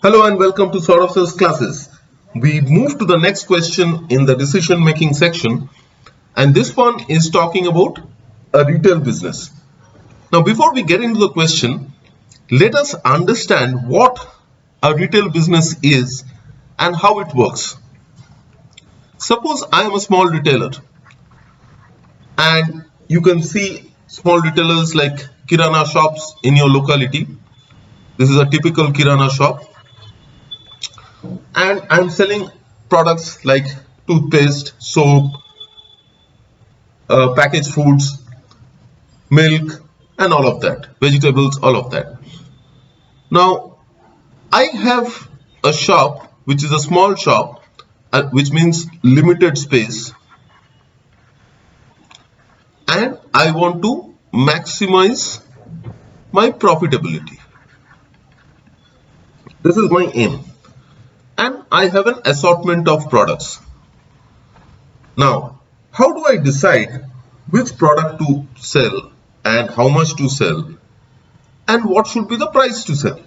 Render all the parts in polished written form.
Hello and welcome to Saurav's classes. We move to the next question in the decision making section, and this one is talking about a retail business. Now, before we get into the question, let us understand what a retail business is and how it works. Suppose I am a small retailer, and you can see small retailers like Kirana shops in your locality. This is a typical Kirana shop. And I'm selling products like toothpaste, soap, packaged foods, milk, and all of that, vegetables, all of that. Now, I have a shop which is a small shop, which means limited space, and I want to maximize my profitability. This is my aim. And I have an assortment of products. Now, how do I decide which product to sell and how much to sell and what should be the price to sell?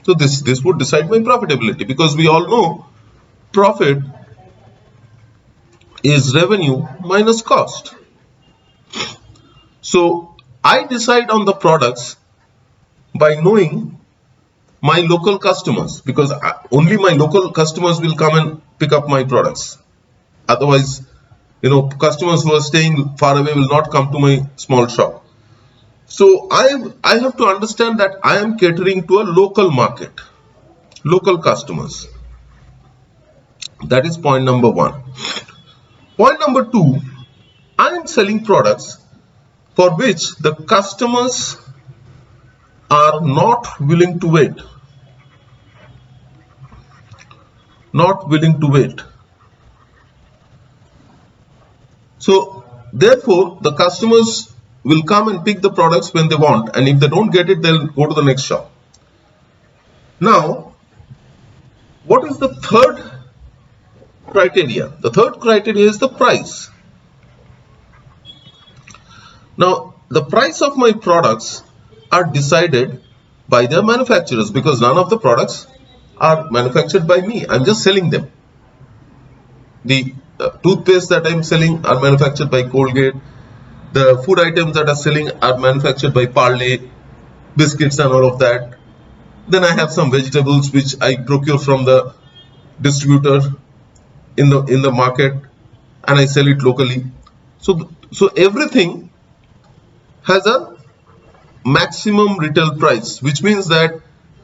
So this would decide my profitability, because we all know profit is revenue minus cost. So I decide on the products by knowing my local customers, because only my local customers will come and pick up my products. Otherwise, customers who are staying far away will not come to my small shop. So I have to understand that I am catering to a local market, local customers. That is point number one. Point number two, I am selling products for which the customers are not willing to wait. Not willing to wait. So therefore, the customers will come and pick the products when they want, and if they don't get it, they'll go to the next shop. Now, what is the third criteria? The third criteria is the price. Now, the price of my products are decided by their manufacturers, because none of the products are manufactured by me. I'm just selling them. The toothpaste that I'm selling are manufactured by Colgate. The food items that are selling are manufactured by Parle, biscuits and all of that. Then I have some vegetables which I procure from the distributor in the market, and I sell it locally. So everything has a maximum retail price, which means that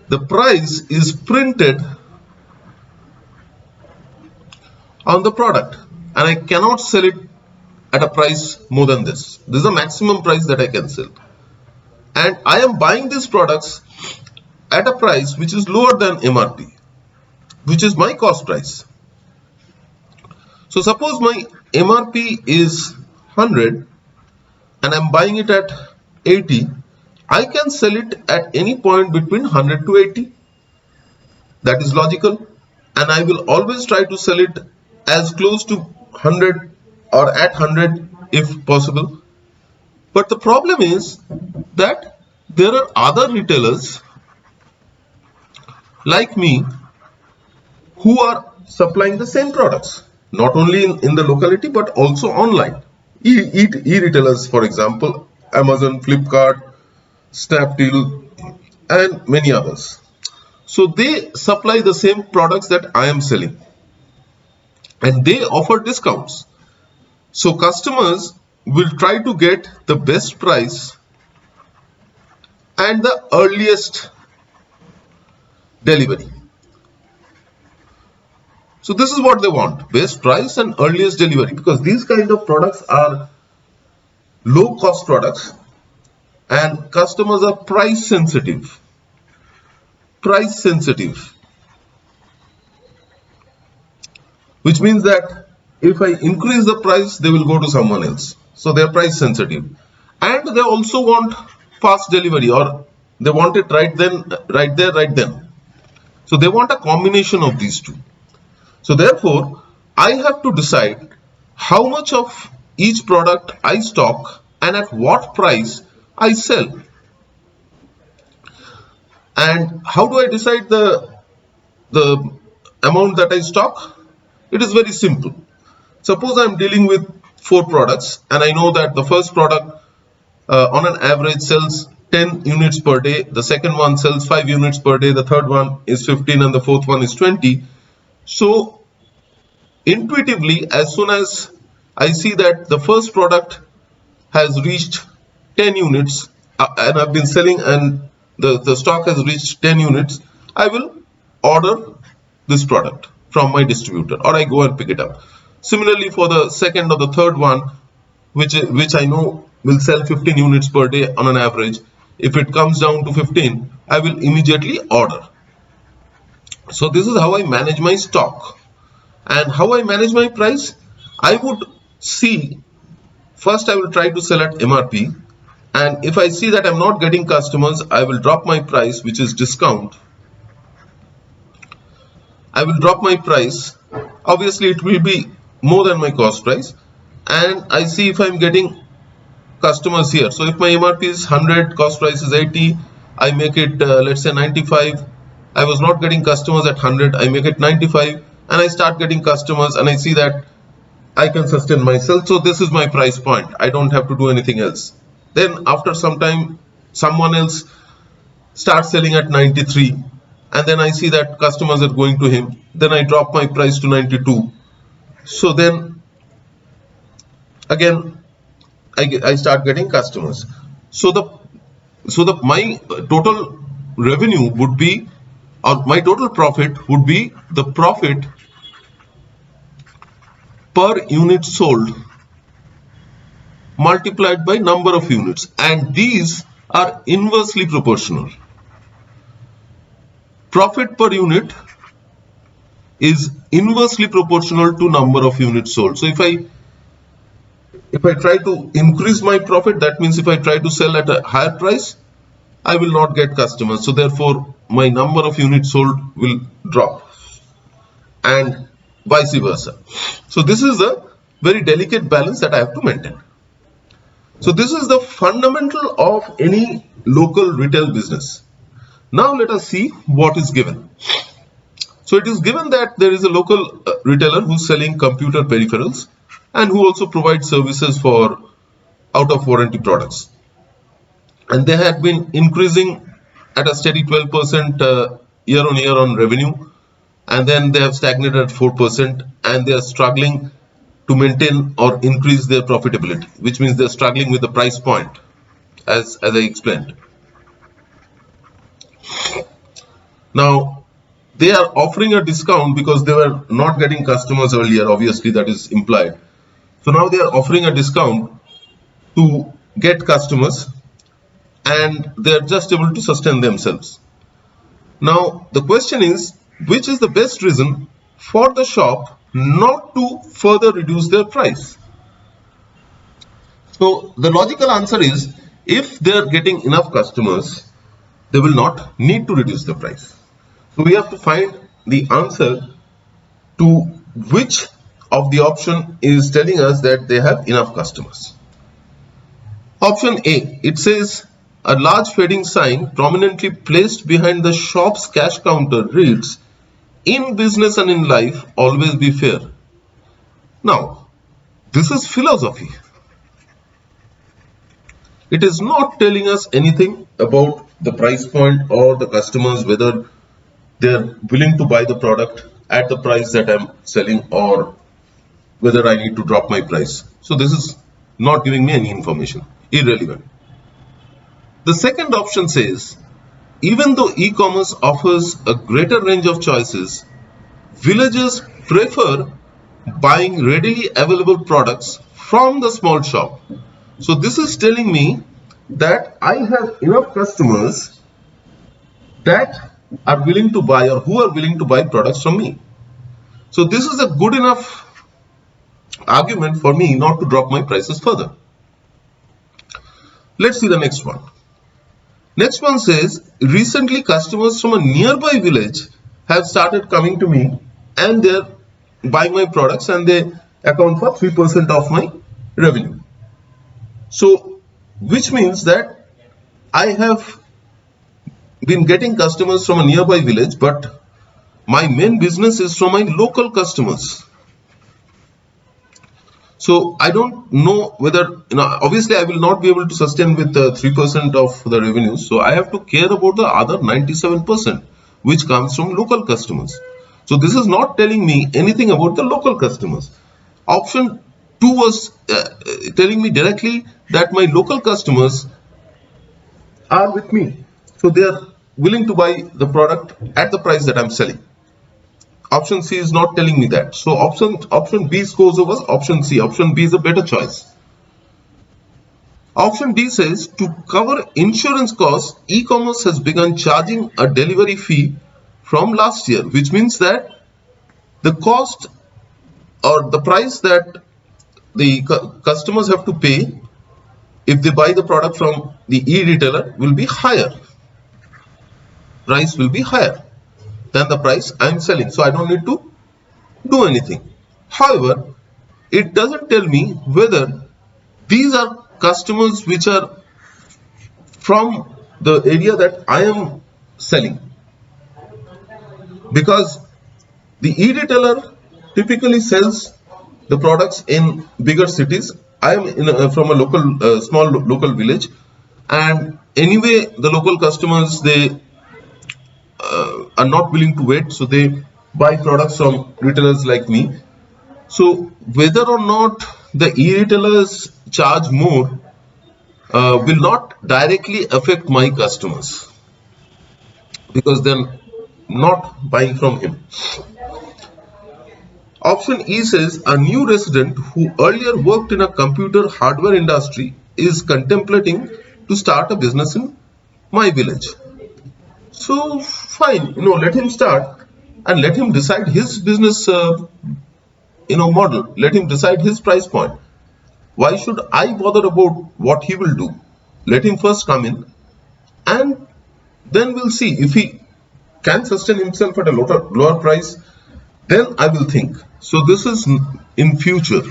the price is printed on the product, and I cannot sell it at a price more than this. This is the maximum price that I can sell, and I am buying these products at a price which is lower than MRP, which is my cost price. So suppose my MRP is 100 and I'm buying it at 80, I can sell it at any point between 100 to 80. That is logical, and I will always try to sell it as close to 100 or at 100 if possible. But the problem is that there are other retailers like me who are supplying the same products, not only in the locality but also online. E-retailers, for example, Amazon, Flipkart, Snapdeal, and many others. So they supply the same products that I am selling, and they offer discounts. So customers will try to get the best price and the earliest delivery. So this is what they want: best price and earliest delivery, because these kind of products are low cost products and customers are price sensitive. Which means that if I increase the price, they will go to someone else. So they are price sensitive, and they also want fast delivery, or they want it right then. So they want a combination of these two. So therefore, I have to decide how much of each product I stock and at what price I sell. And how do I decide the the amount that I stock? It is very simple. Suppose I'm dealing with 4 products and I know that the first product on an average sells 10 units per day, the second one sells 5 units per day, the third one is 15 and the fourth one is 20. So intuitively, as soon as I see that the first product has reached 10 units and I've been selling and the stock has reached 10 units, I will order this product from my distributor or I go and pick it up. Similarly, for the second or the third one, which I know will sell 15 units per day on an average, if it comes down to 15, I will immediately order. So this is how I manage my stock. And how I manage my price? I would see, first I will try to sell at MRP, and if I see that I'm not getting customers, I will drop my price, which is discount. I will drop my price. Obviously it will be more than my cost price, and I see if I'm getting customers here. So if my MRP is 100, cost price is 80, I make it let's say 95. I was not getting customers at 100, I make it 95, and I start getting customers and I see that I can sustain myself. So this is my price point. I don't have to do anything else. Then after some time, someone else starts selling at 93, and then I see that customers are going to him. Then I drop my price to 92. So then again I start getting customers. So my total revenue would be, or my total profit would be the profit per unit sold multiplied by number of units, and these are inversely proportional. Profit per unit is inversely proportional to number of units sold. So if I try to increase my profit, that means if I try to sell at a higher price, I will not get customers. So therefore my number of units sold will drop, and vice versa. So this is a very delicate balance that I have to maintain. So this is the fundamental of any local retail business. Now let us see what is given. So it is given that there is a local retailer who's selling computer peripherals and who also provides services for out of warranty products. And they had been increasing at a steady 12% year on year on revenue, and then they have stagnated at 4%, and they are struggling to maintain or increase their profitability, which means they're struggling with the price point, as I explained. Now they are offering a discount because they were not getting customers earlier, obviously that is implied. So now they are offering a discount to get customers, and they are just able to sustain themselves. Now the question is, which is the best reason for the shop not to further reduce their price? So the logical answer is, if they are getting enough customers, they will not need to reduce the price. So we have to find the answer to which of the option is telling us that they have enough customers. Option A, it says a large fading sign prominently placed behind the shop's cash counter reads, "In business and in life, always be fair." Now, this is philosophy. It is not telling us anything about the price point or the customers, whether they are willing to buy the product at the price that I'm selling or whether I need to drop my price. So this is not giving me any information, irrelevant. The second option says, even though e-commerce offers a greater range of choices, villagers prefer buying readily available products from the small shop. So this is telling me that I have enough customers that are willing to buy or who are willing to buy products from me. So this is a good enough argument for me not to drop my prices further. Let's see the next one. Next one says, recently customers from a nearby village have started coming to me and they're buying my products and they account for 3% of my revenue. So which means that I have been getting customers from a nearby village, but my main business is from my local customers. So I don't know whether, obviously I will not be able to sustain with 3% of the revenue. So I have to care about the other 97%, which comes from local customers. So this is not telling me anything about the local customers. Option 2 was telling me directly that my local customers are with me. So they are willing to buy the product at the price that I'm selling. Option C is not telling me that. So option B scores over option C. Option B is a better choice. Option D says to cover insurance costs, e-commerce has begun charging a delivery fee from last year, which means that the cost or the price that the customers have to pay if they buy the product from the e-retailer will be higher. Price will be higher than the price I'm selling. So I don't need to do anything. However, it doesn't tell me whether these are customers which are from the area that I am selling, because the e-retailer typically sells the products in bigger cities. I am from a local small local village, and anyway the local customers, they are not willing to wait, so they buy products from retailers like me. So whether or not the e-retailers charge more will not directly affect my customers, because they're not buying from him. Option E says a new resident who earlier worked in a computer hardware industry is contemplating to start a business in my village. So fine, let him start and let him decide his business model. Let him decide his price point. Why should I bother about what he will do? Let him first come in, and then we'll see if he can sustain himself at a lower price. Then I will think. So this is in future.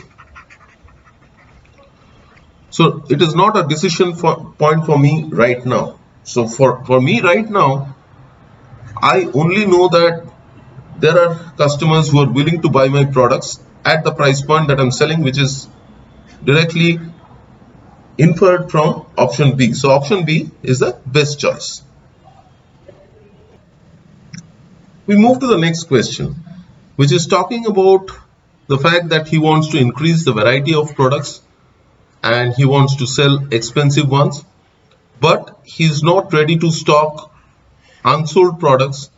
So it is not a decision point for me right now. So for me right now, I only know that there are customers who are willing to buy my products at the price point that I'm selling, which is directly inferred from option B. So option B is the best choice. We move to the next question, which is talking about the fact that he wants to increase the variety of products and he wants to sell expensive ones, but he's not ready to stock unsold products,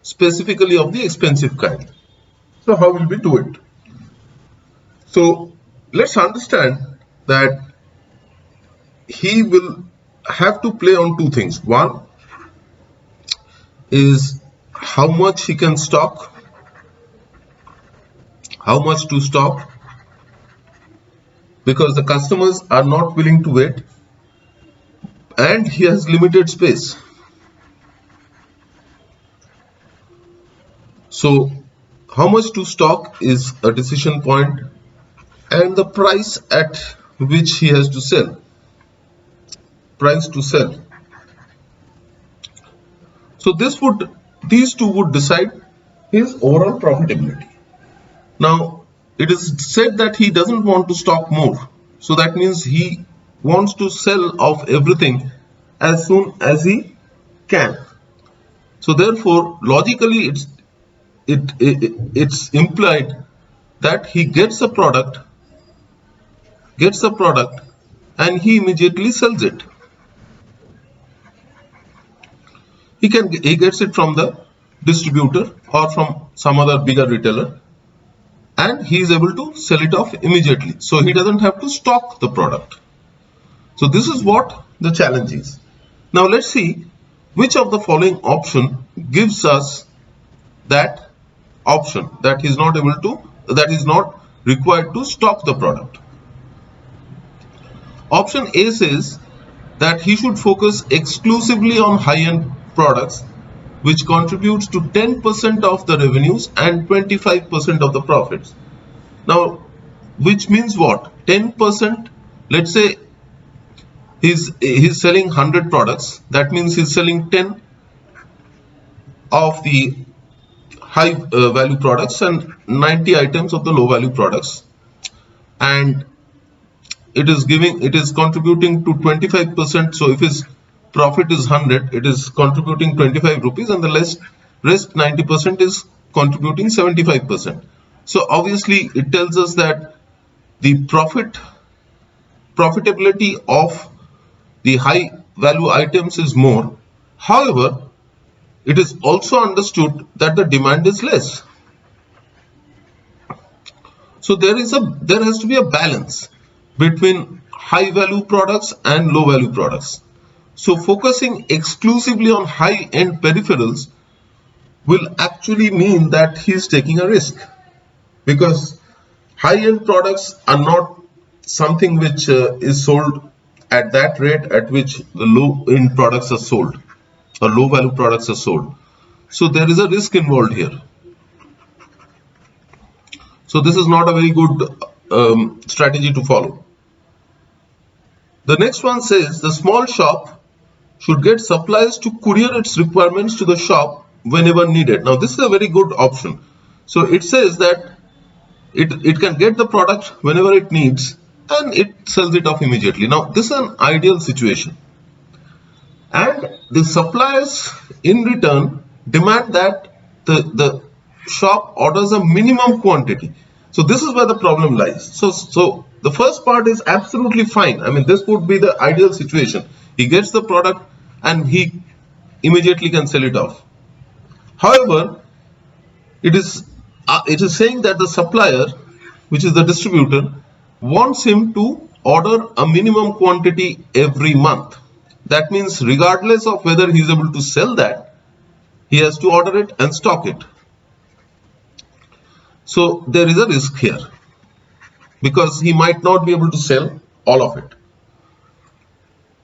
specifically of the expensive kind. So how will we do it? So let's understand that he will have to play on two things. One is how much he can stock, how much to stock, because the customers are not willing to wait and he has limited space. So how much to stock is a decision point, and the price at which he has to sell. Price to sell. So these two would decide his overall profitability. Now it is said that he doesn't want to stock more. So that means he wants to sell off everything as soon as he can. So therefore, logically, it's implied that he gets a product, and he immediately sells it. He gets it from the distributor or from some other bigger retailer, and he is able to sell it off immediately. So he doesn't have to stock the product. So this is what the challenge is. Now let's see which of the following option gives us that option that is not required to stock the product. Option A says that he should focus exclusively on high-end products, which contributes to 10% of the revenues and 25% of the profits. Now, which means what? 10%, let's say he's selling 100 products. That means he's selling 10 of the high value products and 90 items of the low value products, and it is contributing to 25%. So if his profit is 100, it is contributing 25 rupees, and the rest 90% is contributing 75%. So obviously it tells us that the profitability of the high value items is more. However, it is also understood that the demand is less. So there has to be a balance between high value products and low value products. So focusing exclusively on high end peripherals will actually mean that he is taking a risk, because high end products are not something which is sold at that rate at which the low end products are sold, or low value products are sold. So there is a risk involved here. So this is not a very good strategy to follow. The next one says the small shop should get suppliers to courier its requirements to the shop whenever needed. Now this is a very good option. So it says that it can get the product whenever it needs and it sells it off immediately. Now this is an ideal situation, and the suppliers in return demand that the shop orders a minimum quantity. So this is where the problem lies. So the first part is absolutely fine. I mean, this would be the ideal situation. He gets the product and he immediately can sell it off. However, it is saying that the supplier, which is the distributor, wants him to order a minimum quantity every month. That means regardless of whether he is able to sell that, he has to order it and stock it. So there is a risk here, because he might not be able to sell all of it.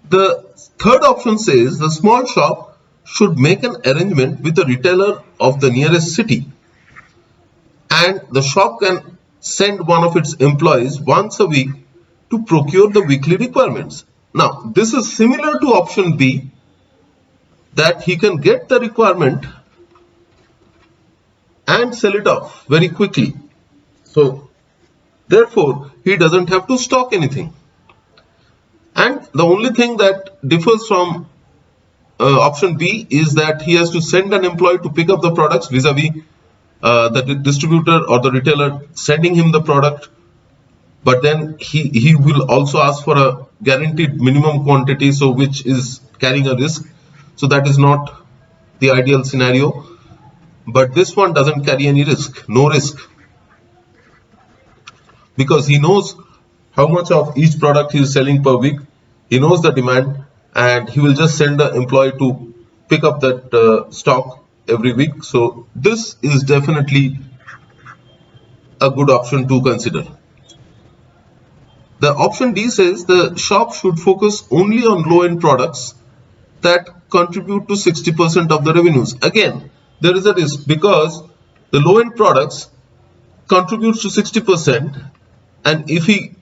The third option says the small shop should make an arrangement with the retailer of the nearest city, and the shop can send one of its employees once a week to procure the weekly requirements. Now this is similar to option B, that he can get the requirement and sell it off very quickly. So therefore he doesn't have to stock anything. And the only thing that differs from option B is that he has to send an employee to pick up the products vis-a-vis the distributor or the retailer sending him the product. But then he will also ask for a guaranteed minimum quantity, so which is carrying a risk. So that is not the ideal scenario. But this one doesn't carry any risk, no risk, because he knows how much of each product he is selling per week. He knows the demand, and he will just send the employee to pick up that stock every week. So this is definitely a good option to consider. The option D says the shop should focus only on low-end products that contribute to 60% of the revenues. Again, there is a risk, because the low-end products contributes to 60%, and if he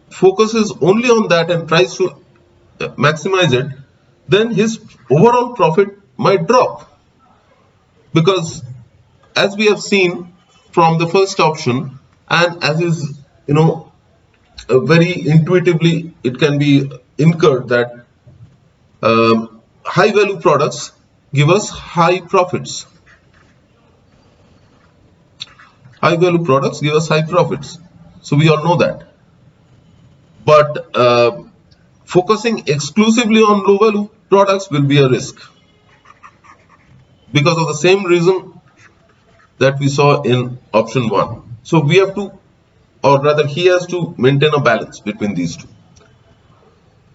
focuses only on that and tries to maximize it, then his overall profit might drop, because as we have seen from the first option, and as is very intuitively it can be inferred that high value products give us high profits. High value products give us high profits, so we all know that. But focusing exclusively on low value products will be a risk, because of the same reason that we saw in option 1. So we have to, or rather he has to maintain a balance between these two.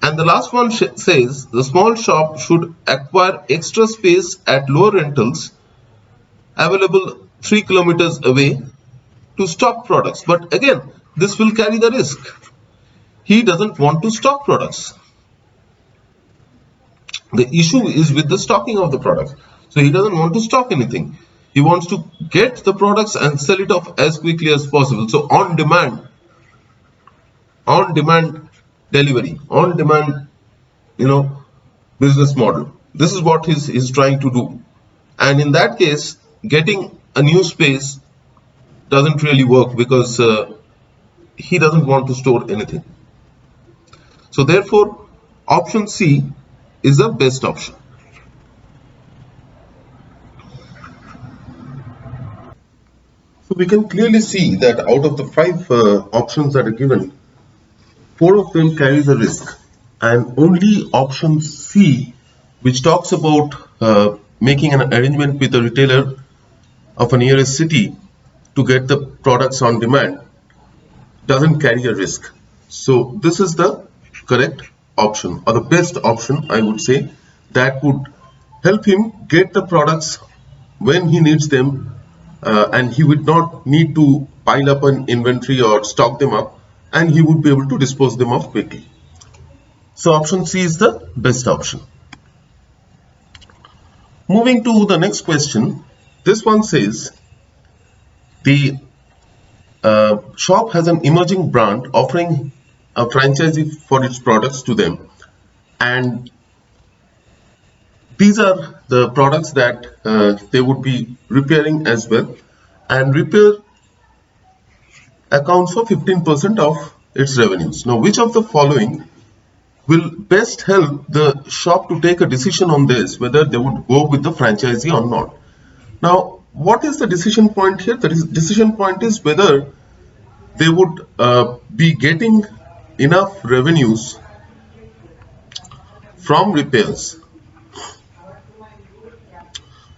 And the last one says the small shop should acquire extra space at lower rentals available 3 kilometers away to stock products. But again, this will carry the risk. He doesn't want to stock products. The issue is with the stocking of the products. So he doesn't want to stock anything. He wants to get the products and sell it off as quickly as possible. So on demand delivery, on demand, business model. This is what he's trying to do. And in that case, getting a new space doesn't really work because he doesn't want to store anything. So therefore, option C is the best option. So we can clearly see that out of the 5 options that are given, 4 of them carries a risk, and only option C, which talks about making an arrangement with a retailer of a nearest city to get the products on demand, doesn't carry a risk. So this is the correct option, or the best option, I would say, that would help him get the products when he needs them, and he would not need to pile up an inventory or stock them up, and he would be able to dispose them off quickly. So option C is the best option. Moving to the next question, this one says the shop has an emerging brand offering a franchisee for its products to them, and these are the products that they would be repairing as well, and repair accounts for 15% of its revenues. Now, which of the following will best help the shop to take a decision on this, whether they would go with the franchisee or not? Now, what is the decision point here? The decision point is whether they would be getting enough revenues from repairs.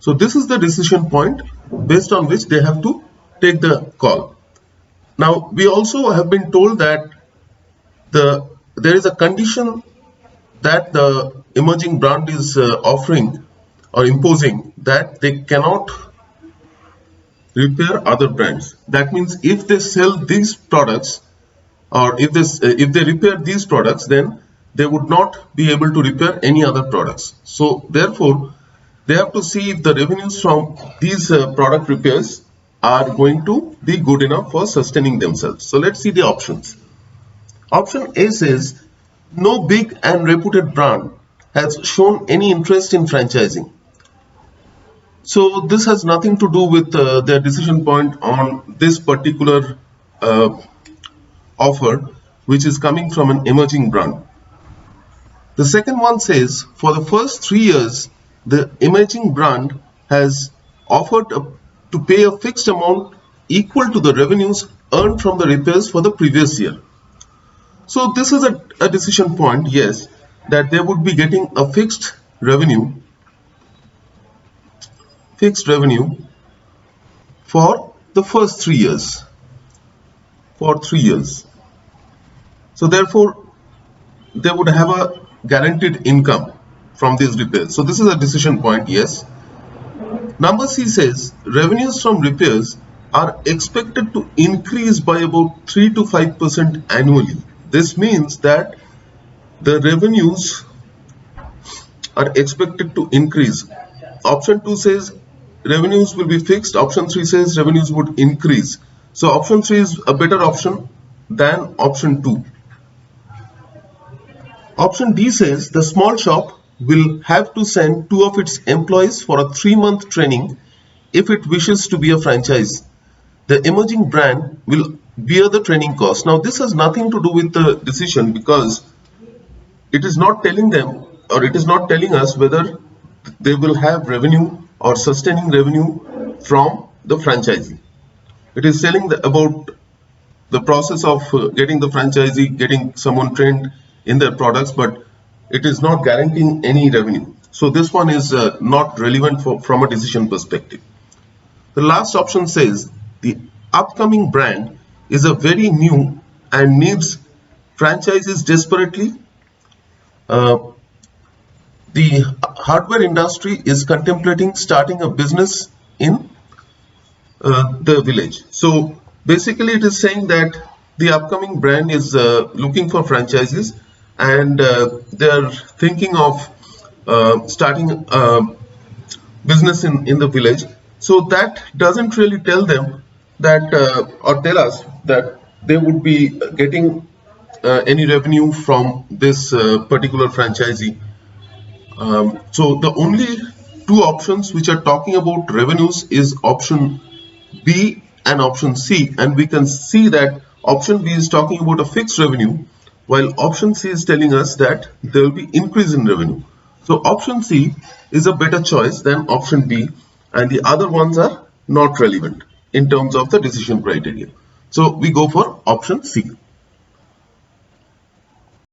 So this is the decision point based on which they have to take the call. Now, we also have been told that there is a condition that the emerging brand is offering or imposing, that they cannot repair other brands. That means if they sell these products, or if they repair these products, then they would not be able to repair any other products. So therefore, they have to see if the revenues from these product repairs are going to be good enough for sustaining themselves. So let's see the options. Option A says, no big and reputed brand has shown any interest in franchising. So this has nothing to do with their decision point on this particular offer, which is coming from an emerging brand. The second one says, for the first 3 years, the emerging brand has offered to pay a fixed amount equal to the revenues earned from the repairs for the previous year. So this is a decision point, yes, that they would be getting a fixed revenue for the first 3 years. For 3 years. So therefore, they would have a guaranteed income from these repairs. So this is a decision point, yes. Number C says, revenues from repairs are expected to increase by about 3 to 5% annually. This means that the revenues are expected to increase. Option 2 says revenues will be fixed. Option 3 says revenues would increase. So option 3 is a better option than option 2. Option D says the small shop will have to send 2 of its employees for a 3-month training if it wishes to be a franchise. The emerging brand will bear the training cost. Now this has nothing to do with the decision, because it is not telling them, or it is not telling us whether they will have revenue or sustaining revenue from the franchisee. It is telling about the process of getting the franchisee, getting someone trained in their products, but it is not guaranteeing any revenue. So this one is not relevant from a decision perspective. The last option says the upcoming brand is a very new and needs franchises desperately. The hardware industry is contemplating starting a business in the village. So basically it is saying that the upcoming brand is looking for franchises, and they are thinking of starting a business in the village. So that doesn't really tell them that or tell us that they would be getting any revenue from this particular franchisee. So the only 2 options which are talking about revenues is option B and option C, and we can see that option B is talking about a fixed revenue, while option C is telling us that there will be increase in revenue. So option C is a better choice than option B, and the other ones are not relevant in terms of the decision criteria. So we go for option C.